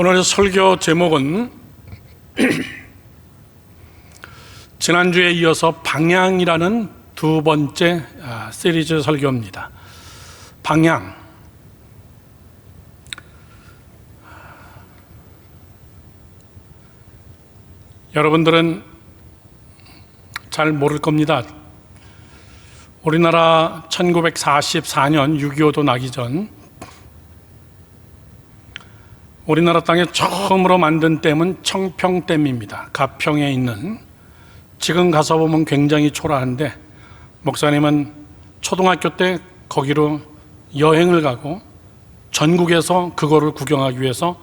오늘의 설교 제목은 지난주에 이어서 방향이라는 두 번째 시리즈 설교입니다. 방향. 여러분들은 잘 모를 겁니다. 우리나라 1944년 6.25도 나기 전 우리나라 땅에 처음으로 만든 댐은 청평댐입니다. 가평에 있는. 지금 가서 보면 굉장히 초라한데 목사님은 초등학교 때 거기로 여행을 가고 전국에서 그거를 구경하기 위해서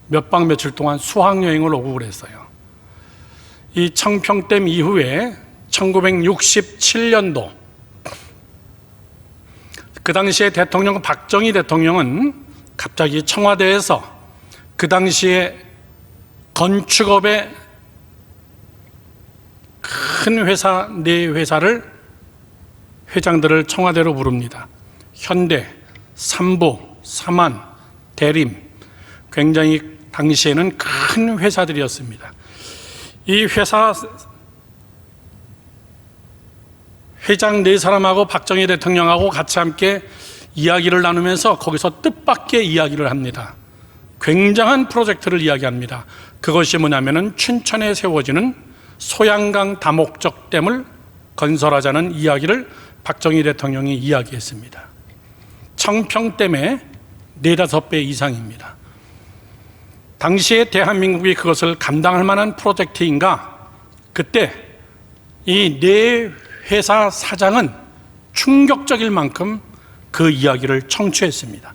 몇 박 며칠 동안 수학여행을 오고 그랬어요. 이 청평댐 이후에 1967년도 그 당시에 대통령 박정희 대통령은 갑자기 청와대에서 그 당시에 건축업의 큰 회사 네 회사를 회장들을 청와대로 부릅니다. 현대, 삼부, 삼한, 대림, 굉장히 당시에는 큰 회사들이었습니다. 이 회사 회장 네 사람하고 박정희 대통령하고 같이 함께 이야기를 나누면서 거기서 뜻밖의 이야기를 합니다. 굉장한 프로젝트를 이야기합니다. 그것이 뭐냐면은 춘천에 세워지는 소양강 다목적 댐을 건설하자는 이야기를 박정희 대통령이 이야기했습니다. 청평댐의 4-5배 이상입니다. 당시에 대한민국이 그것을 감당할 만한 프로젝트인가? 그때 이 네 회사 사장은 충격적일 만큼 그 이야기를 청취했습니다.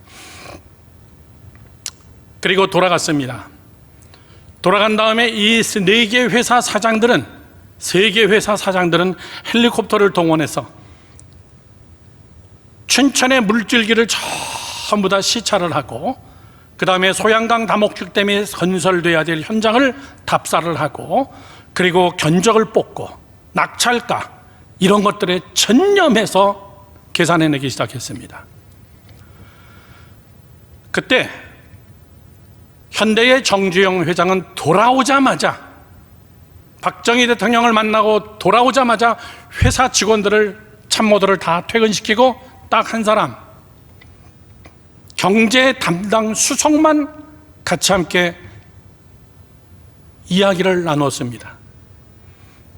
그리고 돌아갔습니다. 돌아간 다음에 이 4개 회사 사장들은 3개 회사 사장들은 헬리콥터를 동원해서 춘천의 물줄기를 전부 다 시찰을 하고 그 다음에 소양강 다목적 댐이 건설돼야 될 현장을 답사를 하고 그리고 견적을 뽑고 낙찰가 이런 것들에 전념해서 계산해내기 시작했습니다. 그때 현대의 정주영 회장은 돌아오자마자 박정희 대통령을 만나고 돌아오자마자 회사 직원들을 참모들을 다 퇴근시키고 딱 한 사람 경제 담당 수석만 같이 함께 이야기를 나눴습니다.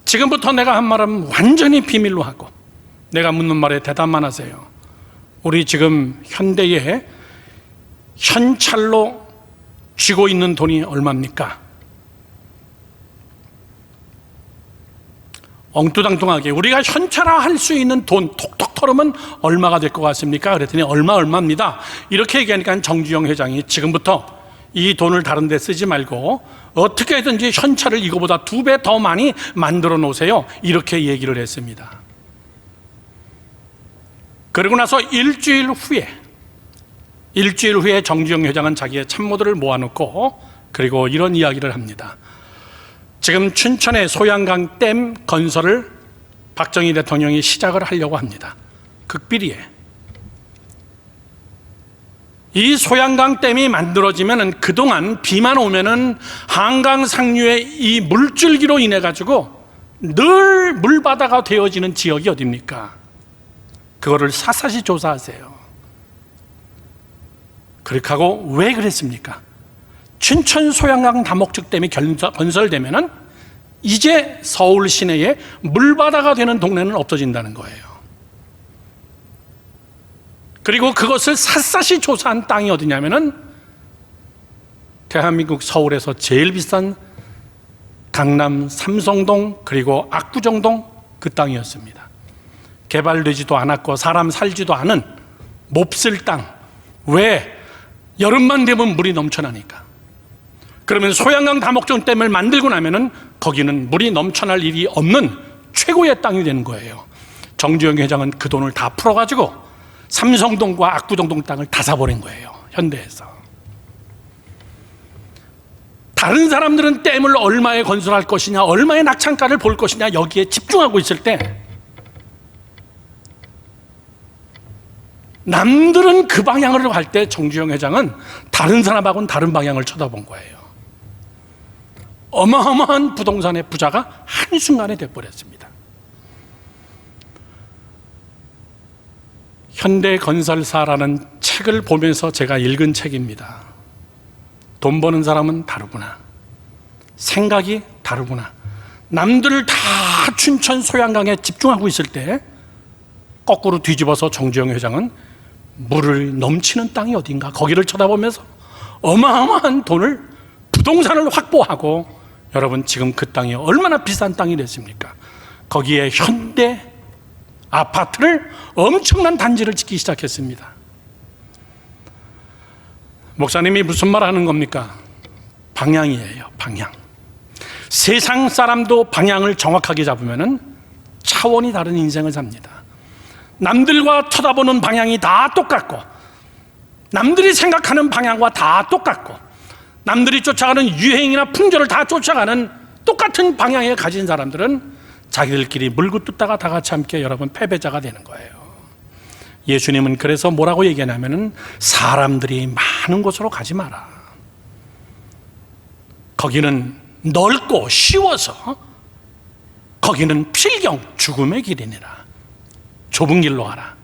지금부터 내가 한 말은 완전히 비밀로 하고 내가 묻는 말에 대답만 하세요. 우리 지금 현대에 현찰로 쥐고 있는 돈이 얼마입니까? 엉뚱당뚱하게 우리가 현찰화할 수 있는 돈 톡톡 털으면 얼마가 될 것 같습니까? 그랬더니 얼마입니다. 이렇게 얘기하니까 정주영 회장이 지금부터 이 돈을 다른 데 쓰지 말고 어떻게든지 현찰을 이거보다 2배 더 많이 만들어 놓으세요. 이렇게 얘기를 했습니다. 그리고 나서 일주일 후에 정주영 회장은 자기의 참모들을 모아놓고 그리고 이런 이야기를 합니다. 지금 춘천의 소양강 댐 건설을 박정희 대통령이 시작을 하려고 합니다. 극비리에. 이 소양강 댐이 만들어지면은 그동안 비만 오면은 한강 상류의 이 물줄기로 인해 가지고 늘 물바다가 되어지는 지역이 어딥니까? 그거를 샅샅이 조사하세요. 그렇게 하고 왜 그랬습니까? 춘천 소양강 다목적 댐이 건설되면은 이제 서울 시내에 물바다가 되는 동네는 없어진다는 거예요. 그리고 그것을 샅샅이 조사한 땅이 어디냐면은 대한민국 서울에서 제일 비싼 강남 삼성동 그리고 압구정동 그 땅이었습니다. 개발되지도 않았고 사람 살지도 않은 몹쓸 땅. 왜? 여름만 되면 물이 넘쳐나니까. 그러면 소양강 다목적 댐을 만들고 나면은 거기는 물이 넘쳐날 일이 없는 최고의 땅이 되는 거예요. 정주영 회장은 그 돈을 다 풀어가지고 삼성동과 압구정동 땅을 다 사버린 거예요. 현대에서. 다른 사람들은 댐을 얼마에 건설할 것이냐, 얼마의 낙찰가를 볼 것이냐 여기에 집중하고 있을 때 남들은 그 방향으로 갈 때 정주영 회장은 다른 사람하고는 다른 방향을 쳐다본 거예요. 어마어마한 부동산의 부자가 한순간에 돼버렸습니다. 현대건설사라는 책을 보면서 제가 읽은 책입니다. 돈 버는 사람은 다르구나. 생각이 다르구나. 남들 다 춘천 소양강에 집중하고 있을 때 거꾸로 뒤집어서 정주영 회장은 물을 넘치는 땅이 어딘가 거기를 쳐다보면서 어마어마한 돈을 부동산을 확보하고, 여러분 지금 그 땅이 얼마나 비싼 땅이 됐습니까? 거기에 현대 아파트를 엄청난 단지를 짓기 시작했습니다. 목사님이 무슨 말 하는 겁니까? 방향이에요. 방향. 세상 사람도 방향을 정확하게 잡으면 차원이 다른 인생을 삽니다. 남들과 쳐다보는 방향이 다 똑같고, 남들이 생각하는 방향과 다 똑같고, 남들이 쫓아가는 유행이나 풍조를 다 쫓아가는 똑같은 방향에 가진 사람들은 자기들끼리 물고 뜯다가 다 같이 함께 여러분 패배자가 되는 거예요. 예수님은 그래서 뭐라고 얘기하냐면은 사람들이 많은 곳으로 가지 마라. 거기는 넓고 쉬워서, 거기는 필경 죽음의 길이니라. 좁은 길로 가라.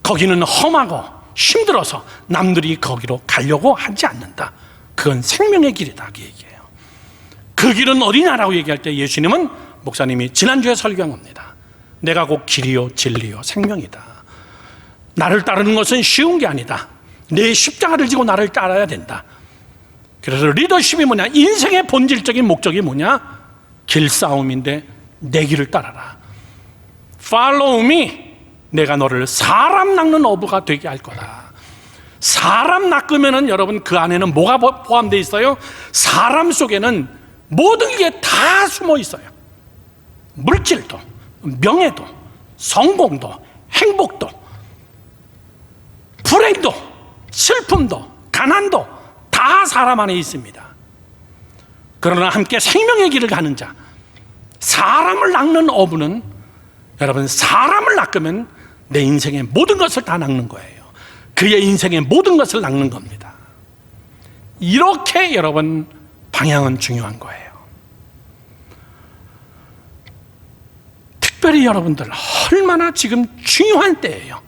거기는 험하고 힘들어서 남들이 거기로 가려고 하지 않는다. 그건 생명의 길이다. 그 얘기예요. 그 길은 어디냐라고 얘기할 때 예수님은, 목사님이 지난주에 설교한 겁니다. 내가 곧 길이요 진리요 생명이다. 나를 따르는 것은 쉬운 게 아니다. 내 십자가를 지고 나를 따라야 된다. 그래서 리더십이 뭐냐? 인생의 본질적인 목적이 뭐냐? 길싸움인데 내 길을 따라라. Follow me. 내가 너를 사람 낚는 어부가 되게 할 거다. 사람 낚으면은 여러분 그 안에는 뭐가 포함되어 있어요? 사람 속에는 모든 게 다 숨어 있어요. 물질도, 명예도, 성공도, 행복도, 불행도, 슬픔도, 가난도 다 사람 안에 있습니다. 그러나 함께 생명의 길을 가는 자, 사람을 낚는 어부는, 여러분 사람을 낚으면 내 인생의 모든 것을 다 낚는 거예요. 그의 인생의 모든 것을 낚는 겁니다. 이렇게 여러분 방향은 중요한 거예요. 특별히 여러분들 얼마나 지금 중요한 때예요.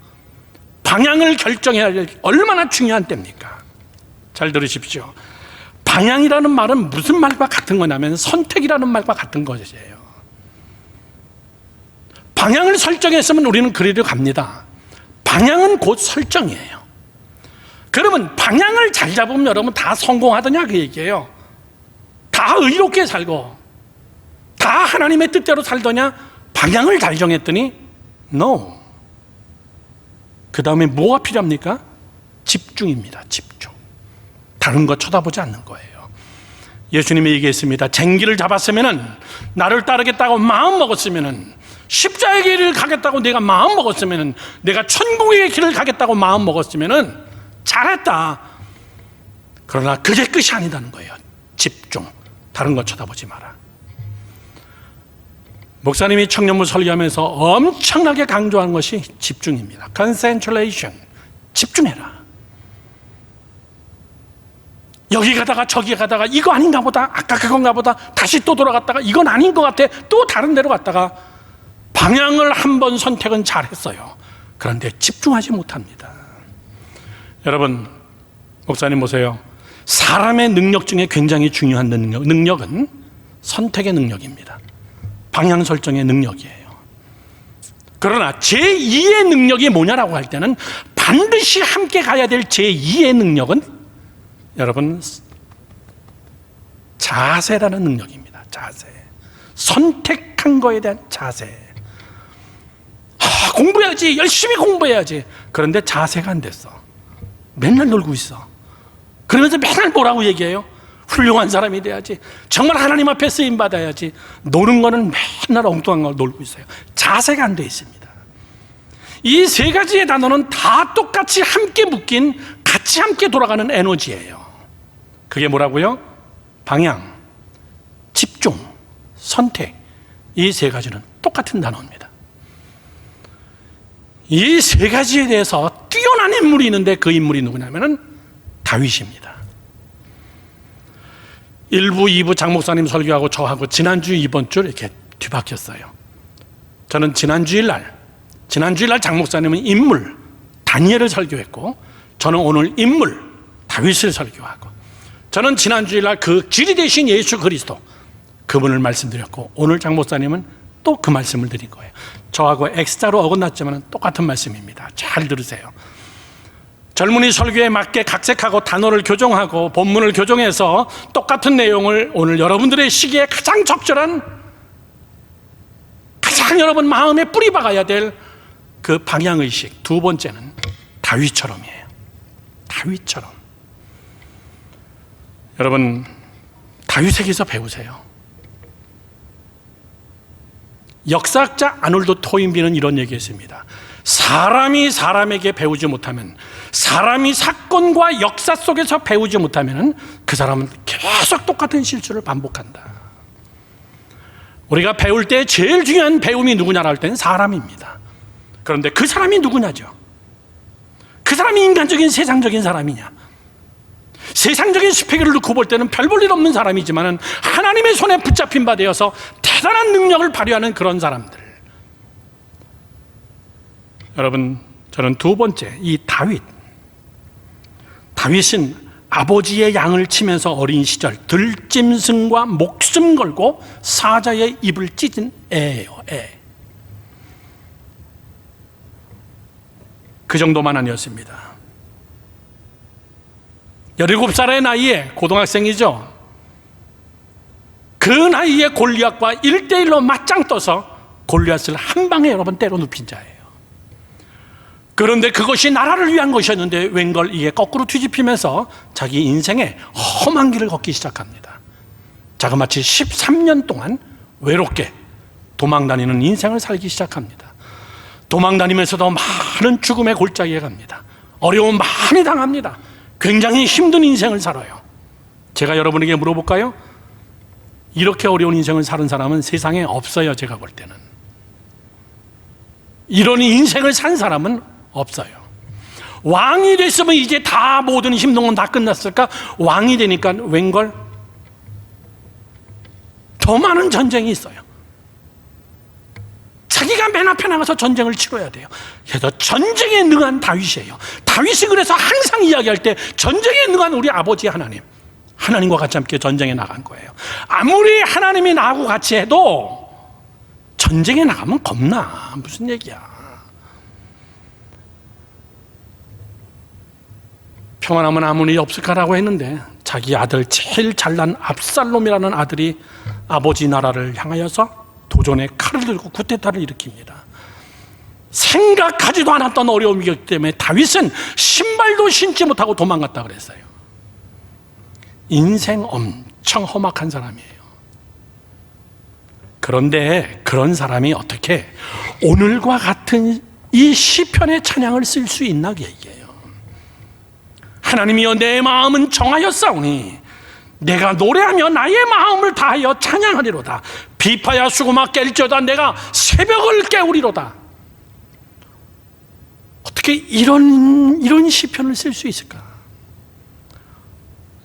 방향을 결정해야 할 얼마나 중요한 때입니까? 잘 들으십시오. 방향이라는 말은 무슨 말과 같은 거냐면 선택이라는 말과 같은 것이에요. 방향을 설정했으면 우리는 그리로 갑니다. 방향은 곧 설정이에요. 그러면 방향을 잘 잡으면 여러분 다 성공하더냐 그 얘기예요. 다 의롭게 살고 다 하나님의 뜻대로 살더냐? 방향을 잘 정했더니 No. 그 다음에 뭐가 필요합니까? 집중입니다. 집중. 다른 거 쳐다보지 않는 거예요. 예수님이 얘기했습니다. 쟁기를 잡았으면은, 나를 따르겠다고 마음 먹었으면은, 십자가의 길을 가겠다고 내가 마음 먹었으면은, 내가 천국의 길을 가겠다고 마음 먹었으면은 잘했다. 그러나 그게 끝이 아니다는 거예요. 집중. 다른 거 쳐다보지 마라. 목사님이 청년부 설교하면서 엄청나게 강조한 것이 집중입니다. concentration. 집중해라. 여기 가다가 저기 가다가 이거 아닌가 보다, 아까 그건가 보다, 다시 또 돌아갔다가 이건 아닌 것 같아, 또 다른 데로 갔다가 방향을 한번 선택은 잘했어요. 그런데 집중하지 못합니다. 여러분, 목사님 보세요. 사람의 능력 중에 굉장히 중요한 능력은 선택의 능력입니다. 방향 설정의 능력이에요. 그러나 제2의 능력이 뭐냐라고 할 때는 반드시 함께 가야 될 제2의 능력은 여러분 자세라는 능력입니다. 자세. 선택한 거에 대한 자세. 공부해야지, 열심히 공부해야지. 그런데 자세가 안 됐어. 맨날 놀고 있어. 그러면서 맨날 뭐라고 얘기해요? 훌륭한 사람이 돼야지, 정말 하나님 앞에 쓰임 받아야지. 노는 거는 맨날 엉뚱한 걸 놀고 있어요. 자세가 안 돼 있습니다. 이 세 가지의 단어는 다 똑같이 함께 묶인, 같이 함께 돌아가는 에너지예요. 그게 뭐라고요? 방향, 집중, 선택. 이 세 가지는 똑같은 단어입니다. 이 세 가지에 대해서 뛰어난 타고난 인물이 있는데 그 인물이 누구냐면은 다윗입니다. 1부, 2부 장 목사님 설교하고 저하고 지난주 이번 주 이렇게 뒤바뀌었어요. 저는 지난주일 날 장 목사님은 인물 다니엘을 설교했고, 저는 오늘 인물 다윗을 설교하고, 저는 지난주일 날 그 길이 되신 예수 그리스도 그분을 말씀드렸고, 오늘 장 목사님은 또 그 말씀을 드린 거예요. 저하고 X자로 어긋났지만 똑같은 말씀입니다. 잘 들으세요. 젊은이 설교에 맞게 각색하고 단어를 교정하고 본문을 교정해서 똑같은 내용을 오늘 여러분들의 시기에 가장 적절한, 가장 여러분 마음에 뿌리 박아야 될 그 방향의식. 두 번째는 다윗처럼이에요. 다윗처럼. 여러분, 다윗에게서 배우세요. 역사학자 아놀드 토인비는 이런 얘기했습니다. 사람이 사람에게 배우지 못하면, 사람이 사건과 역사 속에서 배우지 못하면 그 사람은 계속 똑같은 실수를 반복한다. 우리가 배울 때 제일 중요한 배움이 누구냐라 할 때는 사람입니다. 그런데 그 사람이 누구냐죠. 그 사람이 인간적인 세상적인 사람이냐, 세상적인 스펙을 놓고 볼 때는 별 볼 일 없는 사람이지만 하나님의 손에 붙잡힌 바 되어서 대단한 능력을 발휘하는 그런 사람들. 여러분, 저는 두 번째, 이 다윗은 아버지의 양을 치면서 어린 시절 들짐승과 목숨 걸고 사자의 입을 찢은 애예요. 애. 그 정도만 아니었습니다. 17살의 나이에, 고등학생이죠. 그 나이에 골리앗과 1대1로 맞짱 떠서 골리앗을 한 방에 여러분 때려 눕힌 자예요. 그런데 그것이 나라를 위한 것이었는데 웬걸 이게 거꾸로 뒤집히면서 자기 인생에 험한 길을 걷기 시작합니다. 자그마치 13년 동안 외롭게 도망다니는 인생을 살기 시작합니다. 도망다니면서도 많은 죽음의 골짜기에 갑니다. 어려움 많이 당합니다. 굉장히 힘든 인생을 살아요. 제가 여러분에게 물어볼까요? 이렇게 어려운 인생을 사는 사람은 세상에 없어요. 제가 볼 때는 이런 인생을 산 사람은 없어요. 왕이 됐으면 이제 다 모든 힘든 건 다 끝났을까? 왕이 되니까 웬걸 더 많은 전쟁이 있어요. 자기가 맨 앞에 나가서 전쟁을 치러야 돼요. 그래서 전쟁에 능한 다윗이에요. 다윗이 그래서 항상 이야기할 때 전쟁에 능한 우리 아버지 하나님과 같이 함께 전쟁에 나간 거예요. 아무리 하나님이 나하고 같이 해도 전쟁에 나가면 겁나. 무슨 얘기야. 평안하면 아무 일 없을까라고 했는데 자기 아들, 제일 잘난 압살롬이라는 아들이 아버지 나라를 향하여서 도전에 칼을 들고 쿠데타를 일으킵니다. 생각하지도 않았던 어려움이기 때문에 다윗은 신발도 신지 못하고 도망갔다 그랬어요. 인생 엄청 험악한 사람이에요. 그런데 그런 사람이 어떻게 오늘과 같은 이 시편의 찬양을 쓸 수 있나 얘기해요. 하나님이여, 내 마음은 정하였사오니 내가 노래하며 나의 마음을 다하여 찬양하리로다. 비파야 수고마 깰지어다. 내가 새벽을 깨우리로다. 어떻게 이런 시편을 쓸 수 있을까?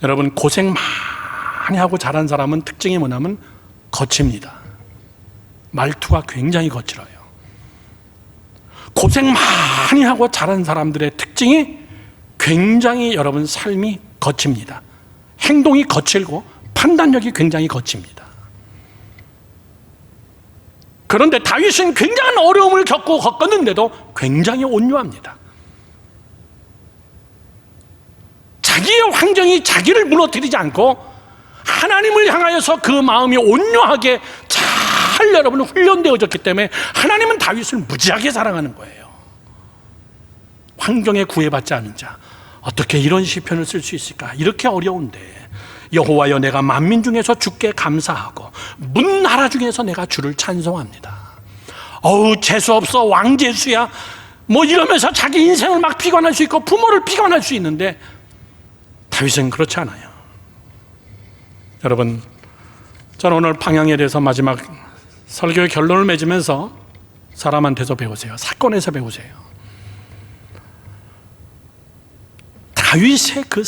여러분, 고생 많이 하고 자란 사람은 특징이 뭐냐면 거칩니다. 말투가 굉장히 거칠어요. 고생 많이 하고 자란 사람들의 특징이 굉장히 여러분 삶이 거칩니다. 행동이 거칠고 판단력이 굉장히 거칩니다. 그런데 다윗은 굉장한 어려움을 겪었는데도 굉장히 온유합니다. 자기의 환경이 자기를 무너뜨리지 않고 하나님을 향하여서 그 마음이 온유하게 잘 여러분 훈련되어졌기 때문에 하나님은 다윗을 무지하게 사랑하는 거예요. 환경에 구애받지 않은 자, 어떻게 이런 시편을 쓸 수 있을까? 이렇게 어려운데 여호와여, 내가 만민 중에서 주께 감사하고 문 나라 중에서 내가 주를 찬송합니다. 어우, 재수없어, 왕재수야, 뭐 이러면서 자기 인생을 막 비관할 수 있고 부모를 비관할 수 있는데 다윗은 그렇지 않아요. 여러분, 저는 오늘 방향에 대해서 마지막 설교의 결론을 맺으면서 사람한테서 배우세요. 사건에서 배우세요. 다윗의 그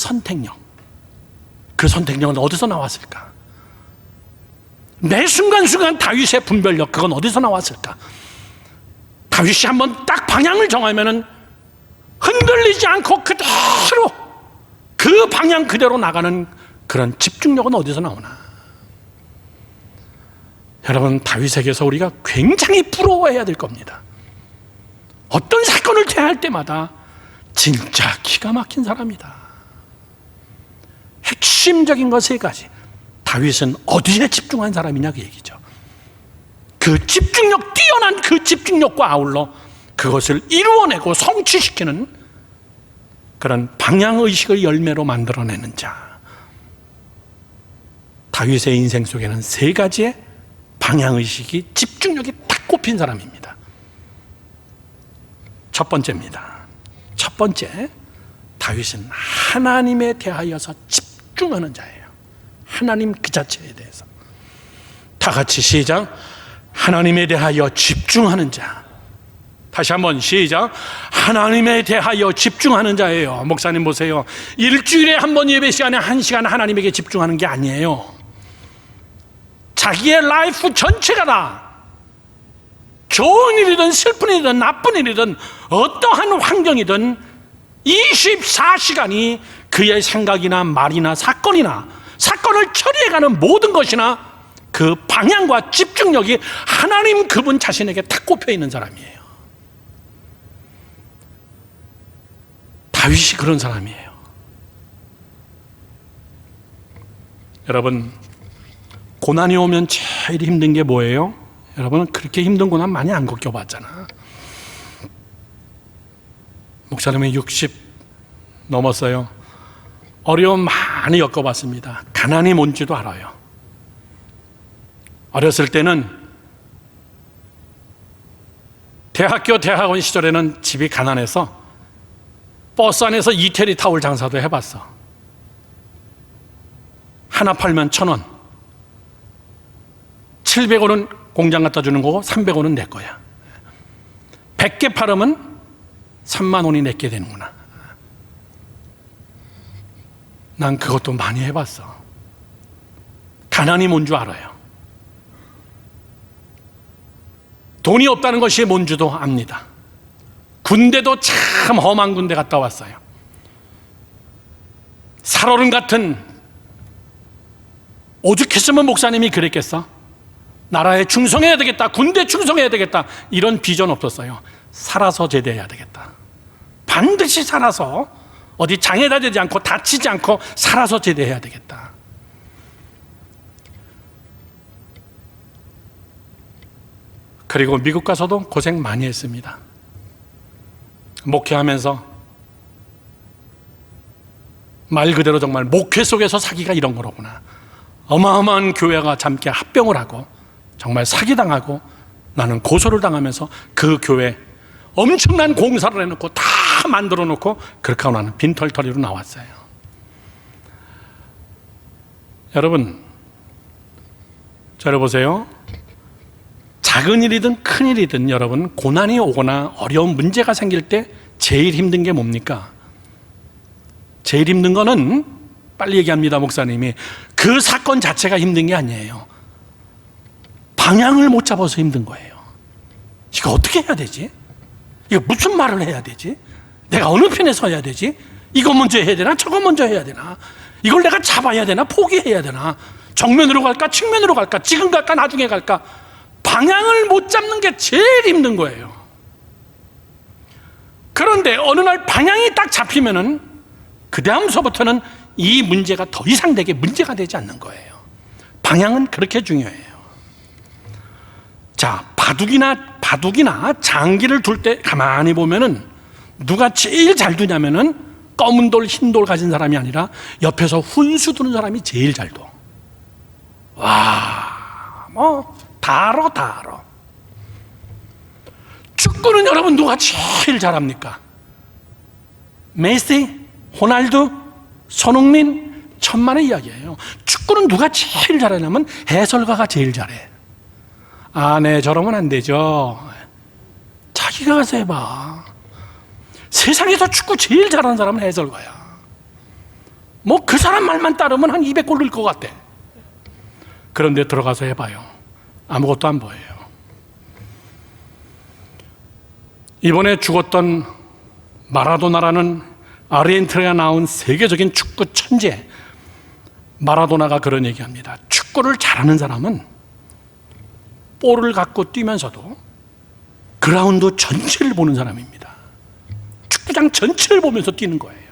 선택력은 어디서 나왔을까? 매 순간순간 다윗의 분별력, 그건 어디서 나왔을까? 다윗이 한번 딱 방향을 정하면은 흔들리지 않고 그대로 그 방향 그대로 나가는 그런 집중력은 어디서 나오나? 여러분, 다윗에게서 우리가 굉장히 부러워해야 될 겁니다. 어떤 사건을 대할 때마다 진짜 기가 막힌 사람이다. 핵심적인 것 세 가지. 다윗은 어디에 집중한 사람이냐 그 얘기죠. 그 집중력, 뛰어난 그 집중력과 아울러 그것을 이루어내고 성취시키는 그런 방향의식을 열매로 만들어내는 자. 다윗의 인생 속에는 세 가지의 방향의식이, 집중력이 딱 꼽힌 사람입니다. 첫 번째입니다. 첫 번째, 다윗은 하나님에 대하여서 집중하는 자예요. 하나님 그 자체에 대해서. 다 같이 시작. 하나님에 대하여 집중하는 자. 다시 한번 시작. 하나님에 대하여 집중하는 자예요. 목사님 보세요. 일주일에 한 번 예배 시간에 1시간 하나님에게 집중하는 게 아니에요. 자기의 라이프 전체가 다, 좋은 일이든 슬픈 일이든 나쁜 일이든 어떠한 환경이든 24시간이 그의 생각이나 말이나 사건을 처리해가는 모든 것이나 그 방향과 집중력이 하나님 그분 자신에게 탁 꼽혀 있는 사람이에요. 다윗이 그런 사람이에요. 여러분, 고난이 오면 제일 힘든 게 뭐예요? 여러분, 그렇게 힘든 고난 많이 안 겪어봤잖아. 목사님이 60 넘었어요. 어려움 많이 겪어봤습니다. 가난이 뭔지도 알아요. 어렸을 때는 대학원 시절에는 집이 가난해서 버스 안에서 이태리 타올 장사도 해봤어. 하나 팔면 1,000원, 700원은 공장 갖다 주는 거고 300원은 내 거야. 100개 팔으면 3만 원이 내게 되는구나. 난 그것도 많이 해봤어. 가난이 뭔 줄 알아요. 돈이 없다는 것이 뭔 줄도 압니다. 군대도 참 험한 군대 갔다 왔어요. 살얼음 같은, 오죽했으면 목사님이 그랬겠어? 나라에 충성해야 되겠다, 군대 충성해야 되겠다, 이런 비전 없었어요. 살아서 제대해야 되겠다. 반드시 살아서 어디 장애가 되지 않고 다치지 않고 살아서 제대해야 되겠다. 그리고 미국 가서도 고생 많이 했습니다. 목회하면서 말 그대로 정말 목회 속에서 사기가 이런 거로구나. 어마어마한 교회가 잠깐 합병을 하고 정말 사기당하고 나는 고소를 당하면서 그 교회 엄청난 공사를 해놓고 다 만들어 놓고 그렇게 하고 나는 빈털터리로 나왔어요. 여러분, 저를 작은 일이든 큰 일이든 여러분, 고난이 오거나 어려운 문제가 생길 때 제일 힘든 게 뭡니까? 제일 힘든 거는, 빨리 얘기합니다 목사님이, 그 사건 자체가 힘든 게 아니에요. 방향을 못 잡아서 힘든 거예요. 이거 어떻게 해야 되지? 이거 무슨 말을 해야 되지? 내가 어느 편에 서야 되지? 이거 먼저 해야 되나? 저거 먼저 해야 되나? 이걸 내가 잡아야 되나? 포기해야 되나? 정면으로 갈까? 측면으로 갈까? 지금 갈까? 나중에 갈까? 방향을 못 잡는 게 제일 힘든 거예요. 그런데 어느 날 방향이 딱 잡히면은 그 다음서부터는 이 문제가 더 이상 내게 문제가 되지 않는 거예요. 방향은 그렇게 중요해요. 자, 바둑이나 장기를 둘 때 가만히 보면은 누가 제일 잘 두냐면은 검은 돌, 흰 돌 가진 사람이 아니라 옆에서 훈수 두는 사람이 제일 잘 둬. 와, 다 알아. 축구는 여러분 누가 제일 잘합니까? 메시, 호날두, 손흥민, 천만의 이야기예요. 축구는 누가 제일 잘하냐면 해설가가 제일 잘해. 아, 네, 저러면 안 되죠. 자기가 가서 해봐. 세상에서 축구 제일 잘하는 사람은 해설가야. 뭐 그 사람 말만 따르면 한 200골 넣을 것 같아. 그런데 들어가서 해봐요. 아무것도 안 보여요. 이번에 죽었던 마라도나라는 아르헨티나가 나온 세계적인 축구 천재, 마라도나가 그런 얘기합니다. 축구를 잘하는 사람은 볼을 갖고 뛰면서도 그라운드 전체를 보는 사람입니다. 축구장 전체를 보면서 뛰는 거예요.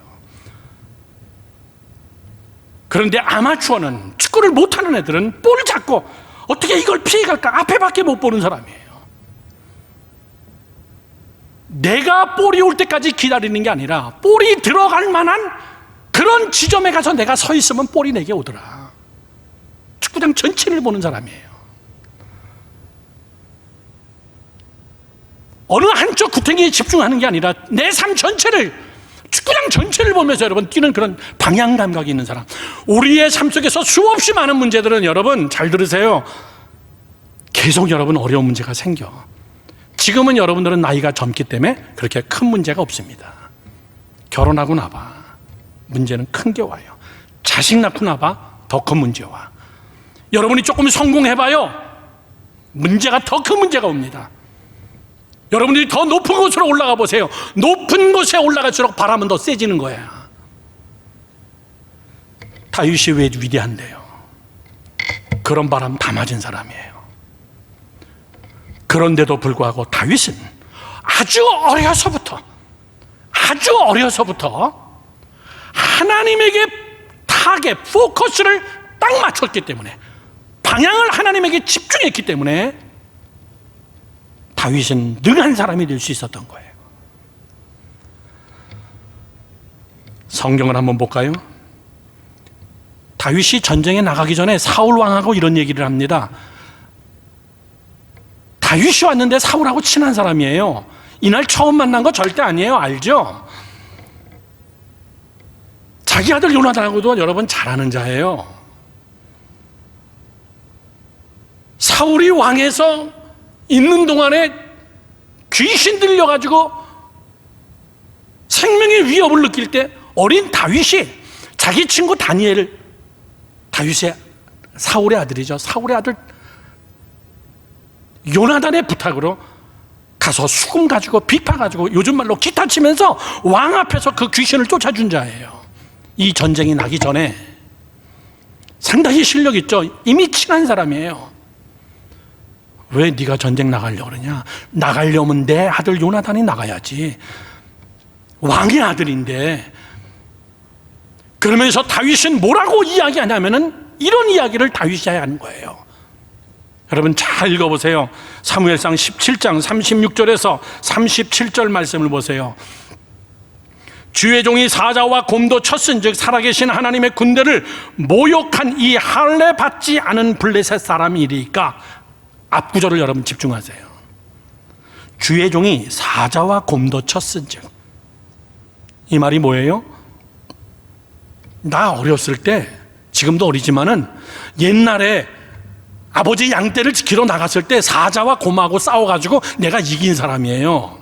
그런데 아마추어는, 축구를 못하는 애들은 볼을 잡고 어떻게 이걸 피해갈까 앞에밖에 못 보는 사람이에요. 내가 볼이 올 때까지 기다리는 게 아니라 볼이 들어갈 만한 그런 지점에 가서 내가 서 있으면 볼이 내게 오더라. 축구장 전체를 보는 사람이에요. 어느 한쪽 구탱이에 집중하는 게 아니라 내 삶 전체를, 축구장 전체를 보면서 여러분 뛰는 그런 방향 감각이 있는 사람. 우리의 삶 속에서 수없이 많은 문제들은, 여러분 잘 들으세요, 계속 여러분 어려운 문제가 생겨. 지금은 여러분들은 나이가 젊기 때문에 그렇게 큰 문제가 없습니다. 결혼하고 나봐 문제는 큰 게 와요. 자식 낳고 나봐 더 큰 문제 와. 여러분이 조금 성공해봐요, 문제가 더 큰 문제가 옵니다. 여러분들이 더 높은 곳으로 올라가 보세요. 높은 곳에 올라갈수록 바람은 더 세지는 거야. 다윗이 왜 위대한데요? 그런 바람 다 맞은 사람이에요. 그런데도 불구하고 다윗은 아주 어려서부터 하나님에게 타겟, 포커스를 딱 맞췄기 때문에, 방향을 하나님에게 집중했기 때문에 다윗은 능한 사람이 될 수 있었던 거예요. 성경을 한번 볼까요? 다윗이 전쟁에 나가기 전에 사울 왕하고 이런 얘기를 합니다. 다윗이 왔는데 사울하고 친한 사람이에요. 이날 처음 만난 거 절대 아니에요. 알죠? 자기 아들 요나단하고도 여러분 잘하는 자예요. 사울이 왕에서 있는 동안에 귀신 들려가지고 생명의 위협을 느낄 때 어린 다윗이 자기 친구 다니엘을, 다윗의 사울의 아들이죠, 사울의 아들 요나단의 부탁으로 가서 수금 가지고 비파 가지고 요즘 말로 기타 치면서 왕 앞에서 그 귀신을 쫓아준 자예요. 이 전쟁이 나기 전에 상당히 실력 있죠. 이미 친한 사람이에요. 왜 네가 전쟁 나가려고 그러냐? 나가려면 내 아들 요나단이 나가야지, 왕의 아들인데. 그러면서 다윗은 뭐라고 이야기하냐면은 이런 이야기를 다윗이 하는 거예요. 여러분 잘 읽어보세요. 사무엘상 17장 36절에서 37절 말씀을 보세요. 주의 종이 사자와 곰도 쳤은즉 살아계신 하나님의 군대를 모욕한 이 할례 받지 않은 블레셋 사람이리까. 앞구절을 여러분 집중하세요. 주의 종이 사자와 곰도 쳤은즉, 이 말이 뭐예요? 나 어렸을 때, 지금도 어리지만은 옛날에 아버지 양떼를 지키러 나갔을 때 사자와 곰하고 싸워가지고 내가 이긴 사람이에요.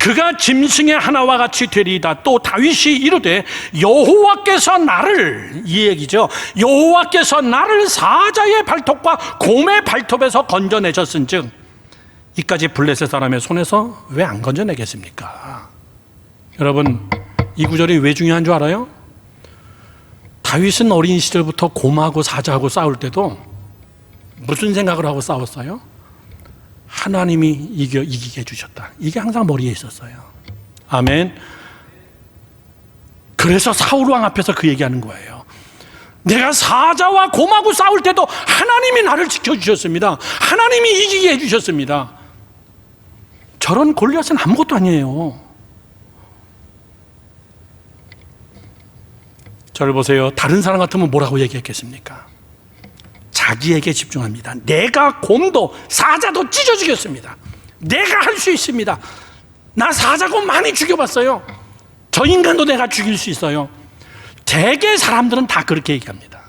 그가 짐승의 하나와 같이 되리이다. 또 다윗이 이르되 여호와께서 나를, 이 얘기죠, 여호와께서 나를 사자의 발톱과 곰의 발톱에서 건져내셨은즉, 이까지 블레셋 사람의 손에서 왜 안 건져내겠습니까? 여러분 이 구절이 왜 중요한 줄 알아요? 다윗은 어린 시절부터 곰하고 사자하고 싸울 때도 무슨 생각을 하고 싸웠어요? 하나님이 이기게 해주셨다. 이게 항상 머리에 있었어요. 아멘. 그래서 사울왕 앞에서 그 얘기하는 거예요. 내가 사자와 곰하고 싸울 때도 하나님이 나를 지켜주셨습니다. 하나님이 이기게 해주셨습니다. 저런 골리앗은 아무것도 아니에요. 저를 보세요. 다른 사람 같으면 뭐라고 얘기했겠습니까? 자기에게 집중합니다. 내가 곰도 사자도 찢어 죽였습니다. 내가 할 수 있습니다. 나 사자 곰 많이 죽여봤어요. 저 인간도 내가 죽일 수 있어요. 대개 사람들은 다 그렇게 얘기합니다.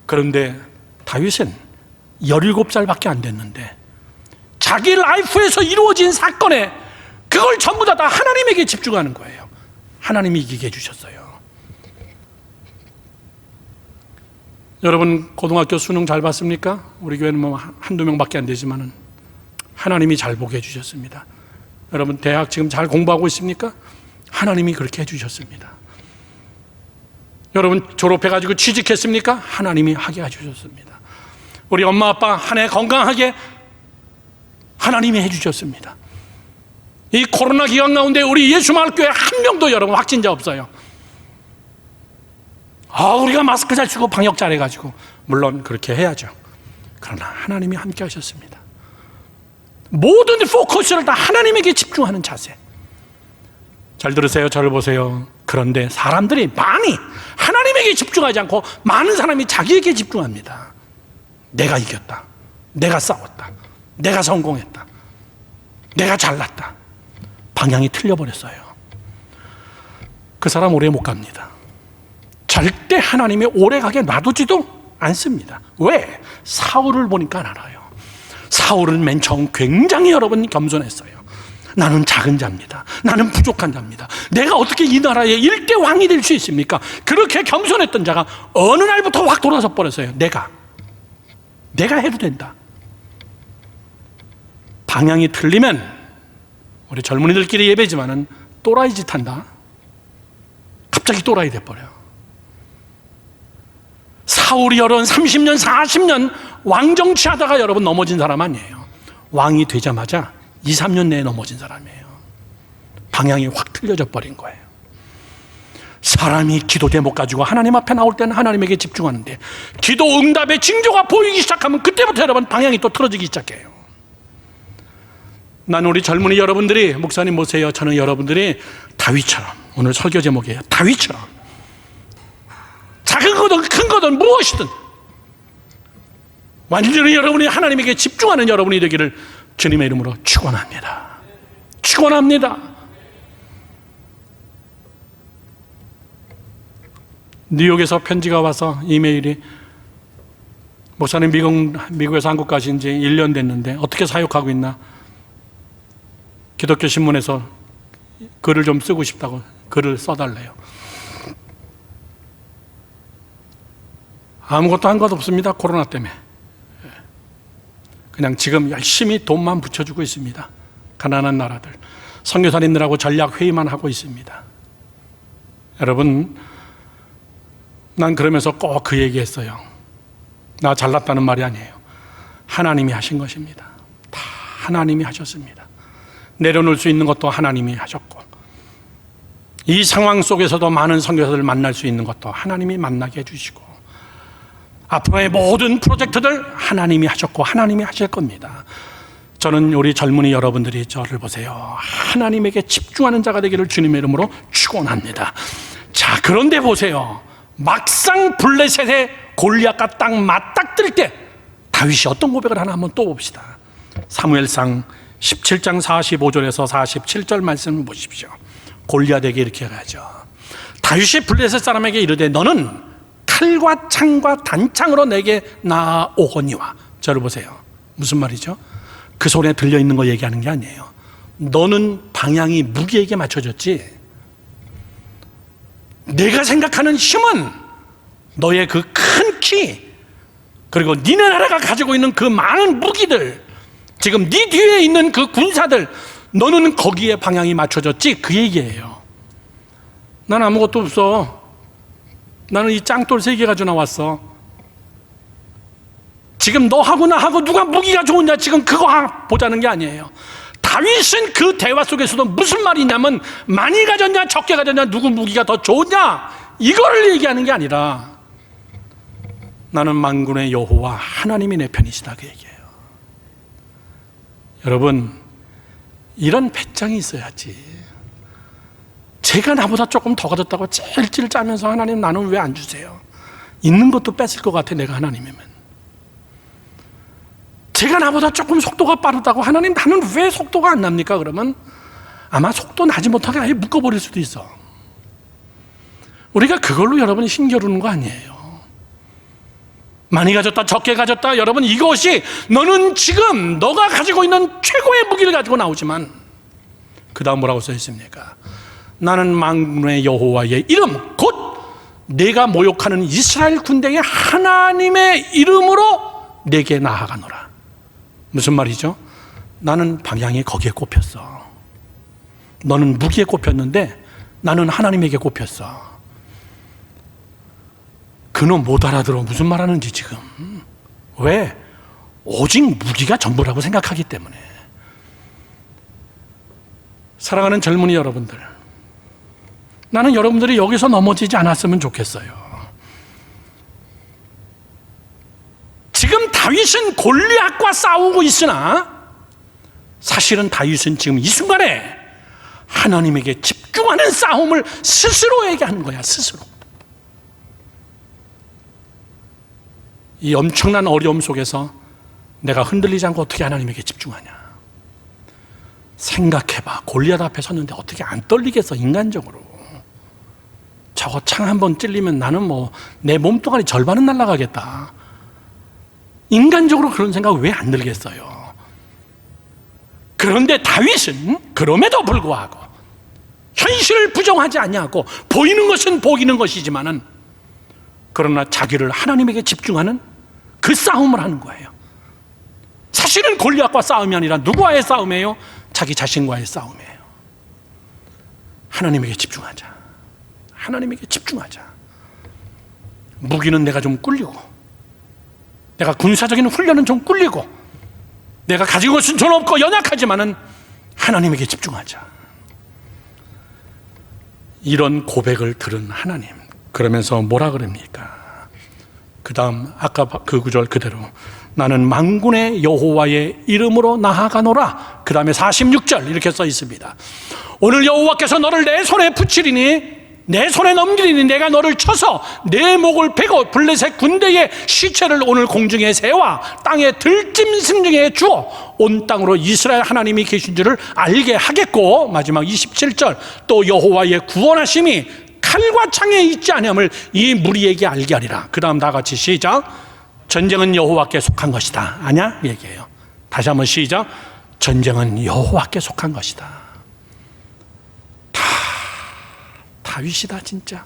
그런데 다윗은 17살밖에 안 됐는데 자기 라이프에서 이루어진 사건에 그걸 전부 다 하나님에게 집중하는 거예요. 하나님이 이기게 해주셨어요. 여러분 고등학교 수능 잘 봤습니까? 우리 교회는 뭐 한두 명밖에 안 되지만은 하나님이 잘 보게 해주셨습니다. 여러분 대학 지금 잘 공부하고 있습니까? 하나님이 그렇게 해주셨습니다. 여러분 졸업해가지고 취직했습니까? 하나님이 하게 해주셨습니다. 우리 엄마 아빠 한 해 건강하게 하나님이 해주셨습니다. 이 코로나 기간 가운데 우리 예수마을교회 한 명도 여러분 확진자 없어요. 우리가 마스크 잘 쓰고 방역 잘 해가지고 물론 그렇게 해야죠. 그러나 하나님이 함께 하셨습니다. 모든 포커스를 다 하나님에게 집중하는 자세. 잘 들으세요. 저를 보세요. 그런데 사람들이 많이 하나님에게 집중하지 않고 많은 사람이 자기에게 집중합니다. 내가 이겼다, 내가 싸웠다, 내가 성공했다, 내가 잘났다. 방향이 틀려버렸어요. 그 사람 오래 못 갑니다. 절대 하나님이 오래 가게 놔두지도 않습니다. 왜? 사울을 보니까 알아요. 사울은 맨 처음 굉장히 여러분 겸손했어요. 나는 작은 자입니다. 나는 부족한 자입니다. 내가 어떻게 이 나라의 일대 왕이 될 수 있습니까? 그렇게 겸손했던 자가 어느 날부터 확 돌아서 버렸어요. 내가 해도 된다. 방향이 틀리면 우리 젊은이들끼리 예배지만은 또라이 짓 한다. 갑자기 또라이 돼버려. 사울이 여러분 30년 40년 왕정치 하다가 여러분 넘어진 사람 아니에요. 왕이 되자마자 2, 3년 내에 넘어진 사람이에요. 방향이 확 틀려져 버린 거예요. 사람이 기도 제목 가지고 하나님 앞에 나올 때는 하나님에게 집중하는데 기도 응답의 징조가 보이기 시작하면 그때부터 여러분 방향이 또 틀어지기 시작해요. 난 우리 젊은이 여러분들이, 목사님 보세요, 저는 여러분들이 다윗처럼, 오늘 설교 제목이에요, 다윗처럼 작은 거든 큰 거든 무엇이든 완전히 여러분이 하나님에게 집중하는 여러분이 되기를 주님의 이름으로 축원합니다. 축원합니다. 뉴욕에서 편지가 와서 이메일이, 목사님 미국에서 한국 가신 지 1년 됐는데 어떻게 사역하고 있나? 기독교 신문에서 글을 좀 쓰고 싶다고 글을 써달래요. 아무것도 한 것 없습니다. 코로나 때문에. 그냥 지금 열심히 돈만 붙여주고 있습니다. 가난한 나라들. 선교사님들하고 전략 회의만 하고 있습니다. 여러분, 난 그러면서 꼭 그 얘기했어요. 나 잘났다는 말이 아니에요. 하나님이 하신 것입니다. 다 하나님이 하셨습니다. 내려놓을 수 있는 것도 하나님이 하셨고, 이 상황 속에서도 많은 선교사들을 만날 수 있는 것도 하나님이 만나게 해주시고, 앞으로의 모든 프로젝트들 하나님이 하셨고 하나님이 하실 겁니다. 저는 우리 젊은이 여러분들이 저를 보세요. 하나님에게 집중하는 자가 되기를 주님의 이름으로 축원합니다. 자, 그런데 보세요. 막상 블레셋의 골리앗과 딱 맞닥뜨릴 때 다윗이 어떤 고백을 하나 한번 또 봅시다. 사무엘상 17장 45절에서 47절 말씀을 보십시오. 골리앗에게 이렇게 하죠. 다윗이 블레셋 사람에게 이르되 너는 칼과 창과 단창으로 내게 나아오거니와. 저를 보세요. 무슨 말이죠? 그 손에 들려있는 거 얘기하는 게 아니에요. 너는 방향이 무기에게 맞춰졌지, 내가 생각하는 힘은 너의 그 큰 키, 그리고 니네 나라가 가지고 있는 그 많은 무기들, 지금 네 뒤에 있는 그 군사들, 너는 거기에 방향이 맞춰졌지, 그 얘기예요. 난 아무것도 없어. 나는 이 짱돌 3개 가지고 나왔어. 지금 너하고 나하고 누가 무기가 좋으냐, 지금 그거 보자는 게 아니에요. 다윗은 그 대화 속에서도 무슨 말이 있냐면, 많이 가졌냐 적게 가졌냐, 누구 무기가 더 좋으냐, 이거를 얘기하는 게 아니라 나는 만군의 여호와 하나님이 내 편이시다, 그 얘기예요. 여러분, 이런 배짱이 있어야지. 제가 나보다 조금 더 가졌다고 찔찔 짜면서 하나님 나는 왜 안 주세요? 있는 것도 뺏을 것 같아, 내가 하나님이면. 제가 나보다 조금 속도가 빠르다고 하나님 나는 왜 속도가 안 납니까? 그러면 아마 속도 나지 못하게 아예 묶어버릴 수도 있어. 우리가 그걸로 여러분이 힘겨루는 거 아니에요. 많이 가졌다 적게 가졌다, 여러분 이것이 너는 지금 너가 가지고 있는 최고의 무기를 가지고 나오지만 그 다음 뭐라고 써 있습니까? 나는 만군의 여호와의 이름 곧 내가 모욕하는 이스라엘 군대의 하나님의 이름으로 내게 나아가노라. 무슨 말이죠? 나는 방향이 거기에 꼽혔어. 너는 무기에 꼽혔는데 나는 하나님에게 꼽혔어. 그놈 못 알아들어. 무슨 말하는지 지금. 왜? 오직 무기가 전부라고 생각하기 때문에. 사랑하는 젊은이 여러분들, 나는 여러분들이 여기서 넘어지지 않았으면 좋겠어요. 지금 다윗은 골리앗과 싸우고 있으나 사실은 다윗은 지금 이 순간에 하나님에게 집중하는 싸움을 스스로에게 하는 거야. 스스로. 이 엄청난 어려움 속에서 내가 흔들리지 않고 어떻게 하나님에게 집중하냐. 생각해봐. 골리앗 앞에 섰는데 어떻게 안 떨리겠어, 인간적으로. 저거 창 한번 찔리면 나는 내 몸뚱아리 절반은 날아가겠다. 인간적으로 그런 생각 왜 안 들겠어요? 그런데 다윗은 그럼에도 불구하고 현실을 부정하지 않냐고, 보이는 것은 보이는 것이지만은 그러나 자기를 하나님에게 집중하는 그 싸움을 하는 거예요. 사실은 골리앗과 싸움이 아니라 누구와의 싸움이에요? 자기 자신과의 싸움이에요. 하나님에게 집중하자. 하나님에게 집중하자. 무기는 내가 좀 꿀리고, 내가 군사적인 훈련은 좀 꿀리고, 내가 가진 것은 좀 없고 연약하지만은 하나님에게 집중하자. 이런 고백을 들은 하나님, 그러면서 뭐라 그럽니까? 그 다음 아까 그 구절 그대로 나는 만군의 여호와의 이름으로 나아가노라. 그 다음에 46절 이렇게 써 있습니다. 오늘 여호와께서 너를 내 손에 붙이리니, 내 손에 넘기리니 내가 너를 쳐서 내 목을 베고 블레셋 군대의 시체를 오늘 공중에 세워 땅에 들짐승 중에 주어 온 땅으로 이스라엘 하나님이 계신 줄을 알게 하겠고, 마지막 27절 또 여호와의 구원하심이 칼과 창에 있지 아니함을 이 무리에게 알게 하리라. 그 다음 다 같이 시작. 전쟁은 여호와께 속한 것이다. 아냐? 얘기해요. 다시 한번 시작. 전쟁은 여호와께 속한 것이다. 다윗이다 진짜.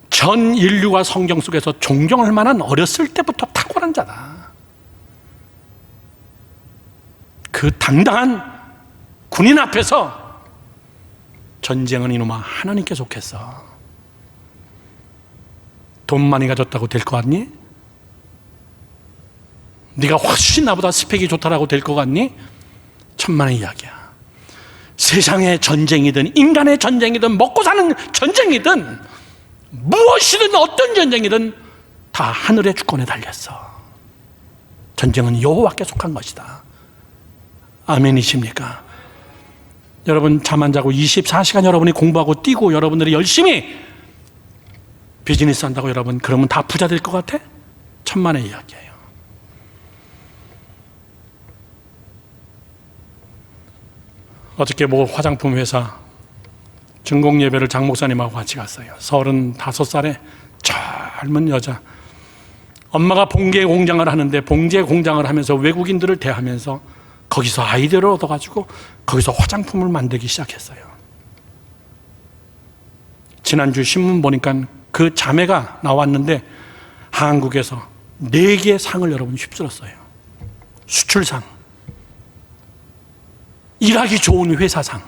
전 인류가 성경 속에서 존경할 만한 어렸을 때부터 탁월한 자다. 그 당당한 군인 앞에서 전쟁은 이놈아 하나님께 속했어. 돈 많이 가졌다고 될 것 같니? 네가 훨씬 나보다 스펙이 좋다라고 될 것 같니? 천만의 이야기야. 세상의 전쟁이든 인간의 전쟁이든 먹고 사는 전쟁이든 무엇이든 어떤 전쟁이든 다 하늘의 주권에 달렸어. 전쟁은 여호와께 속한 것이다. 아멘이십니까? 여러분 잠 안 자고 24시간 여러분이 공부하고 뛰고 여러분들이 열심히 비즈니스 한다고 여러분 그러면 다 부자 될 것 같아? 천만의 이야기예요. 어저께 화장품 회사 증공 예배를 장 목사님하고 같이 갔어요. 35살의 젊은 여자. 엄마가 봉제 공장을 하는데 봉제 공장을 하면서 외국인들을 대하면서 거기서 아이디어를 얻어가지고 거기서 화장품을 만들기 시작했어요. 지난주 신문 보니까 그 자매가 나왔는데 한국에서 4개의 상을 여러분 휩쓸었어요. 수출상, 일하기 좋은 회사상,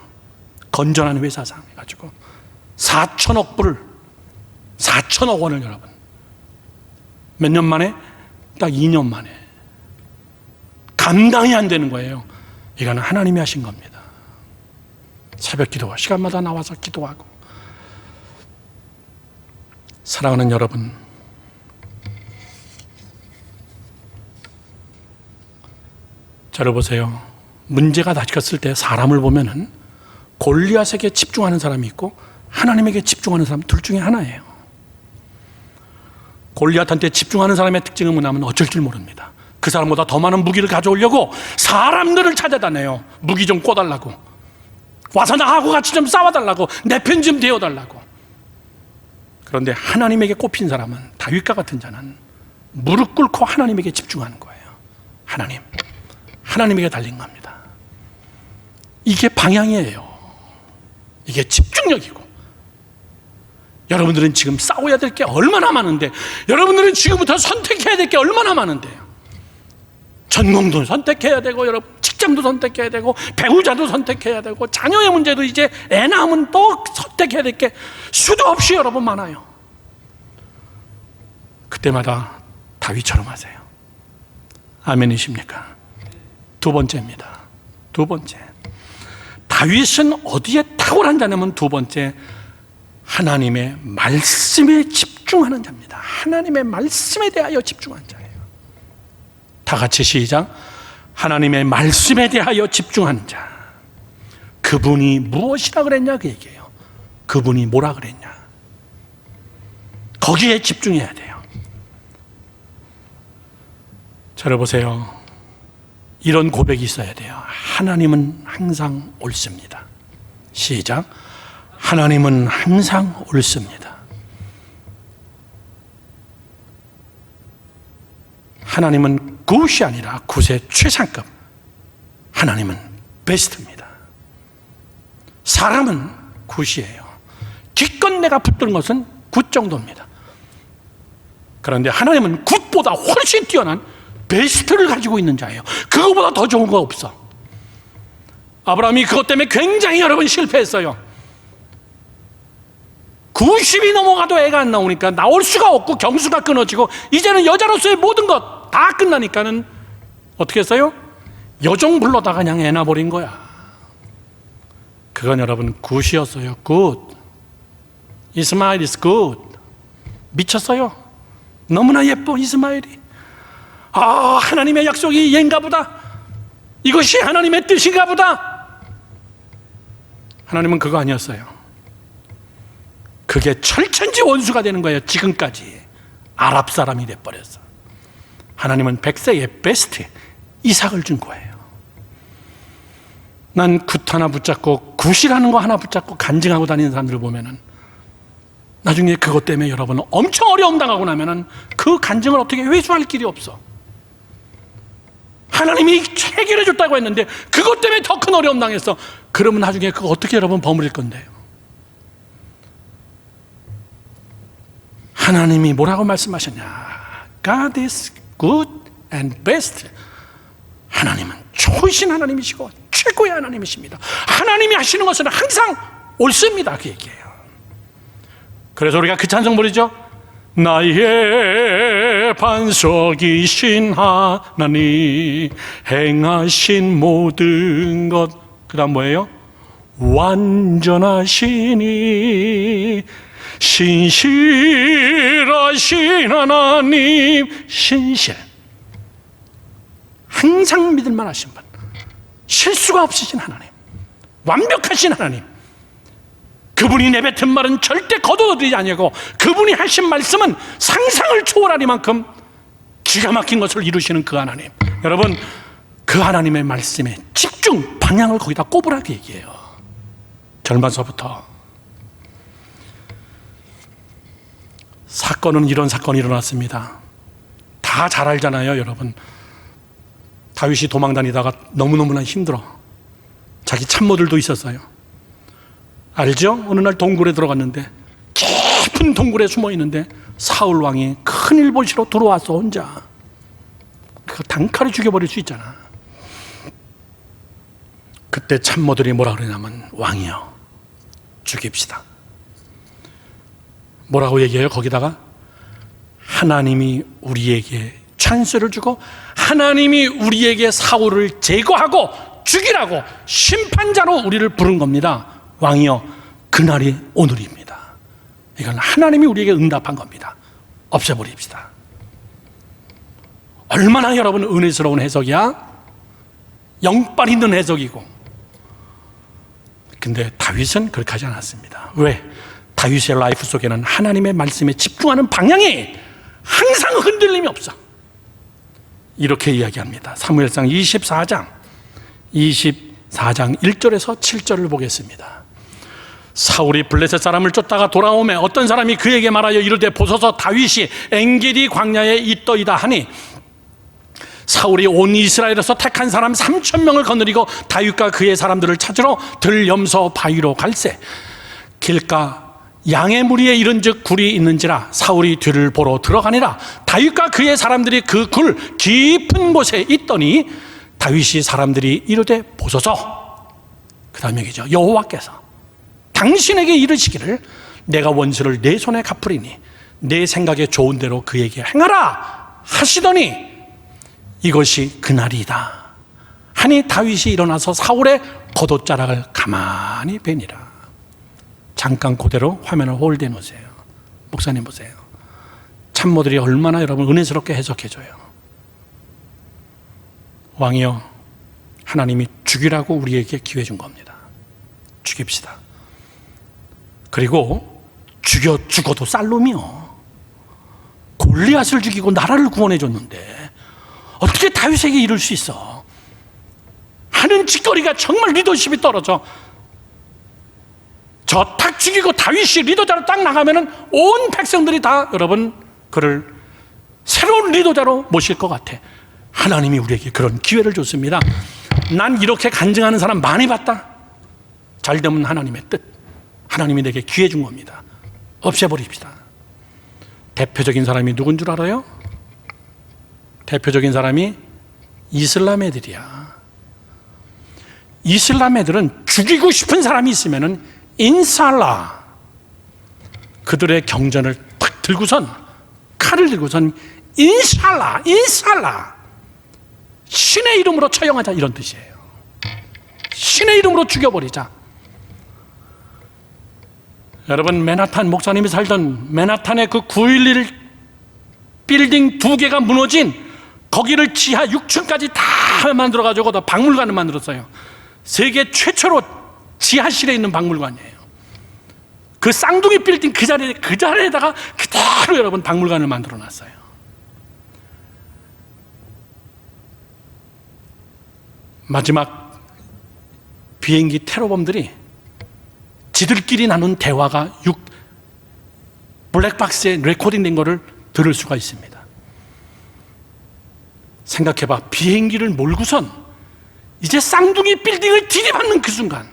건전한 회사상 해가지고 4천억 불을, 4천억 원을 여러분 몇 년 만에? 딱 2년 만에. 감당이 안 되는 거예요. 이거는 하나님이 하신 겁니다. 새벽 기도와 시간마다 나와서 기도하고. 사랑하는 여러분, 잘 보세요. 문제가 닥쳤을 때 사람을 보면은 골리앗에게 집중하는 사람이 있고 하나님에게 집중하는 사람 둘 중에 하나예요. 골리앗한테 집중하는 사람의 특징은 뭐냐면 어쩔 줄 모릅니다. 그 사람보다 더 많은 무기를 가져오려고 사람들을 찾아다녀요. 무기 좀 꿔달라고, 와서 나하고 같이 좀 싸워달라고, 내 편 좀 되어달라고. 그런데 하나님에게 꼽힌 사람은, 다윗과 같은 자는 무릎 꿇고 하나님에게 집중하는 거예요. 하나님에게 달린 겁니다. 이게 방향이에요. 이게 집중력이고, 여러분들은 지금 싸워야 될 게 얼마나 많은데, 여러분들은 지금부터 선택해야 될 게 얼마나 많은데요. 전공도 선택해야 되고, 여러분 직장도 선택해야 되고, 배우자도 선택해야 되고, 자녀의 문제도 이제 애 낳으면 또 선택해야 될 게 수도 없이 여러분 많아요. 그때마다 다윗처럼 하세요. 아멘이십니까? 두 번째입니다. 두 번째, 다윗은 어디에 탁월한 자냐면, 두 번째, 하나님의 말씀에 집중하는 자입니다. 하나님의 말씀에 대하여 집중한 자예요. 다 같이 시작. 하나님의 말씀에 대하여 집중하는 자. 그분이 무엇이라 그랬냐 그 얘기예요. 그분이 뭐라 그랬냐, 거기에 집중해야 돼요. 들어보세요. 이런 고백이 있어야 돼요. 하나님은 항상 옳습니다. 시작. 하나님은 항상 옳습니다. 하나님은 굿이 아니라 굿의 최상급. 하나님은 베스트입니다. 사람은 굿이에요. 기껏 내가 붙드는 것은 굿 정도입니다. 그런데 하나님은 굿보다 훨씬 뛰어난 베스트를 가지고 있는 자예요. 그거보다 더 좋은 거 없어. 아브라함이 그것 때문에 굉장히 여러 번 실패했어요. 90이 넘어가도 애가 안 나오니까 나올 수가 없고 경수가 끊어지고, 이제는 여자로서의 모든 것 다 끝나니까는 어떻게 했어요? 여종 불러다가 그냥 애 낳아버린 거야. 그건 여러분 굿이었어요. 굿. 이스마엘 is good. 미쳤어요. 너무나 예뻐 이스마엘이. 아, 하나님의 약속이 얘인가 보다. 이것이 하나님의 뜻인가 보다. 하나님은 그거 아니었어요. 그게 철천지 원수가 되는 거예요. 지금까지 아랍 사람이 돼버렸어. 하나님은 100세의 베스트 이삭을 준 거예요. 난 굿 하나 붙잡고, 굿이라는 거 하나 붙잡고 간증하고 다니는 사람들을 보면은 나중에 그것 때문에 여러분 엄청 어려움 당하고 나면은 그 간증을 어떻게 회수할 길이 없어. 하나님이 해결해 줬다고 했는데 그것 때문에 더 큰 어려움 당했어. 그러면 나중에 그거 어떻게 여러분 버무릴 건데요? 하나님이 뭐라고 말씀하셨냐? God is good and best. 하나님은 좋으신 하나님이시고 최고의 하나님이십니다. 하나님이 하시는 것은 항상 옳습니다. 그 얘기예요. 그래서 우리가 그 찬송 부르죠. 나의 반석이신 하나님, 행하신 모든 것. 그 다음 뭐예요? 완전하시니 신실하신 하나님. 신실, 항상 믿을만 하신 분, 실수가 없으신 하나님, 완벽하신 하나님. 그분이 내뱉은 말은 절대 거둬들이지 아니하고, 그분이 하신 말씀은 상상을 초월하리만큼 기가 막힌 것을 이루시는 그 하나님. 여러분, 그 하나님의 말씀에 집중, 방향을 거기다 꼽으라고 얘기해요. 젊어서부터. 사건은 이런 사건이 일어났습니다. 다 잘 알잖아요, 여러분. 다윗이 도망 다니다가 너무너무나 힘들어. 자기 참모들도 있었어요. 알죠? 어느 날 동굴에 들어갔는데, 깊은 동굴에 숨어 있는데 사울 왕이 큰일 보시러 들어와서 혼자. 그거 단칼에 죽여버릴 수 있잖아. 그때 참모들이 뭐라 그러냐면, 왕이여, 죽입시다. 뭐라고 얘기해요? 거기다가 하나님이 우리에게 찬스를 주고 하나님이 우리에게 사울을 제거하고 죽이라고 심판자로 우리를 부른 겁니다. 왕이여, 그날이 오늘입니다. 이건 하나님이 우리에게 응답한 겁니다. 없애버립시다. 얼마나 여러분 은혜스러운 해석이야? 영빨 있는 해석이고. 근데 다윗은 그렇게 하지 않았습니다. 왜? 다윗의 라이프 속에는 하나님의 말씀에 집중하는 방향이 항상 흔들림이 없어. 이렇게 이야기합니다. 사무엘상 24장 1절에서 7절을 보겠습니다. 사울이 블레셋 사람을 쫓다가 돌아오매 어떤 사람이 그에게 말하여 이르되, 보소서 다윗이 엔게디 광야에 있더이다 하니, 사울이 온 이스라엘에서 택한 사람 3,000명을 거느리고 다윗과 그의 사람들을 찾으러 들염소 바위로 갈새 길가 양의 무리에 이른즉 굴이 있는지라 사울이 뒤를 보러 들어가니라. 다윗과 그의 사람들이 그 굴 깊은 곳에 있더니 다윗이 사람들이 이르되 보소서. 그 다음 얘기죠. 여호와께서 당신에게 이르시기를 내가 원수를 내 손에 갚으리니 내 생각에 좋은 대로 그에게 행하라 하시더니 이것이 그날이다 하니 다윗이 일어나서 사울의 겉옷자락을 가만히 베니라. 잠깐 그대로 화면을 홀드해 놓으세요. 목사님 보세요. 참모들이 얼마나 여러분 은혜스럽게 해석해줘요. 왕이여, 하나님이 죽이라고 우리에게 기회 준 겁니다. 죽입시다. 그리고 죽어도 쌀놈이요. 골리앗을 죽이고 나라를 구원해 줬는데 어떻게 다윗에게 이럴 수 있어? 하는 짓거리가 정말 리더십이 떨어져. 저 딱 죽이고 다윗이 리더자로 딱 나가면은 온 백성들이 다 여러분 그를 새로운 리더자로 모실 것 같아. 하나님이 우리에게 그런 기회를 줬습니다. 난 이렇게 간증하는 사람 많이 봤다. 잘 되면 하나님의 뜻. 하나님이 내게 기회 준 겁니다. 없애버립시다. 대표적인 사람이 누군 줄 알아요? 대표적인 사람이 이슬람 애들이야. 이슬람 애들은 죽이고 싶은 사람이 있으면은 인살라, 그들의 경전을 탁 들고선 칼을 들고선 인살라 신의 이름으로 처형하자 이런 뜻이에요. 신의 이름으로 죽여버리자. 여러분, 맨하탄 목사님이 살던 맨하탄의 그 911 빌딩 2개가 무너진 거기를 지하 6층까지 다 만들어가지고 더 박물관을 만들었어요. 세계 최초로 지하실에 있는 박물관이에요. 그 쌍둥이 빌딩 그 자리에다가 그대로 여러분 박물관을 만들어 놨어요. 마지막 비행기 테러범들이 지들끼리 나눈 대화가 블랙박스에 레코딩된 거를 들을 수가 있습니다. 생각해봐. 비행기를 몰고선 이제 쌍둥이 빌딩을 들이받는 그 순간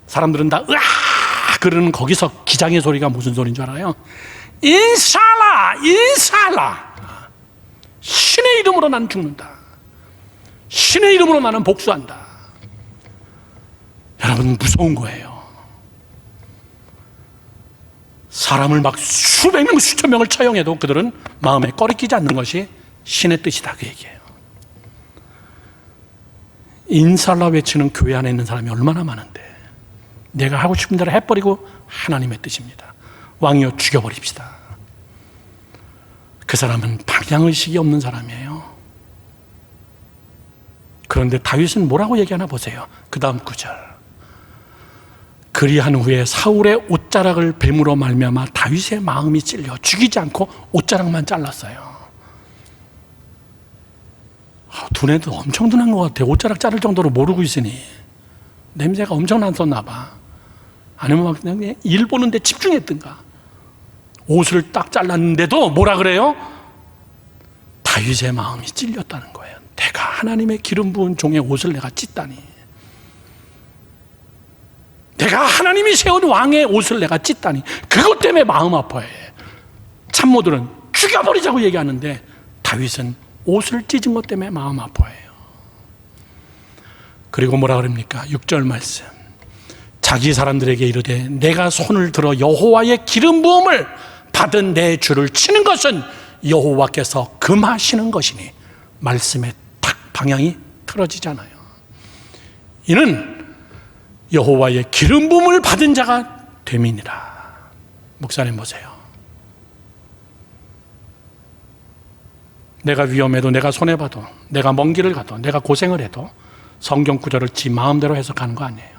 사람들은 다 으아 그러는 거기서 기장의 소리가 무슨 소리인 줄 알아요? 인샬라 신의 이름으로 나는 죽는다. 신의 이름으로 나는 복수한다. 여러분, 무서운 거예요. 사람을 막 수백 명 수천 명을 처형해도 그들은 마음에 꺼리끼지 않는 것이 신의 뜻이다, 그 얘기예요. 인살라 외치는 교회 안에 있는 사람이 얼마나 많은데 내가 하고 싶은 대로 해버리고 하나님의 뜻입니다. 왕이여, 죽여버립시다. 그 사람은 방향의식이 없는 사람이에요. 그런데 다윗은 뭐라고 얘기하나 보세요. 그 다음 구절. 그리한 후에 사울의 옷자락을 뱀으로 말미암아 다윗의 마음이 찔려 죽이지 않고 옷자락만 잘랐어요. 두뇌도 엄청 둔한 것 같아요. 옷자락 자를 정도로 모르고 있으니 냄새가 엄청 났었나 봐. 아니면 막 그냥 일 보는데 집중했던가. 옷을 딱 잘랐는데도 뭐라 그래요? 다윗의 마음이 찔렸다는 거예요. 내가 하나님의 기름 부은 종의 옷을 내가 찢다니, 내가 하나님이 세운 왕의 옷을 내가 찢다니, 그것 때문에 마음 아파해. 참모들은 죽여버리자고 얘기하는데 다윗은 옷을 찢은 것 때문에 마음 아파해요. 그리고 뭐라 그럽니까? 6절 말씀. 자기 사람들에게 이르되 내가 손을 들어 여호와의 기름 부음을 받은 내 주를 치는 것은 여호와께서 금하시는 것이니, 말씀에 딱 방향이 틀어지잖아요. 이는 여호와의 기름 부음을 받은 자가 됨이니라. 목사님 보세요. 내가 위험해도, 내가 손해봐도, 내가 먼 길을 가도, 내가 고생을 해도 성경 구절을 지 마음대로 해석하는 거 아니에요.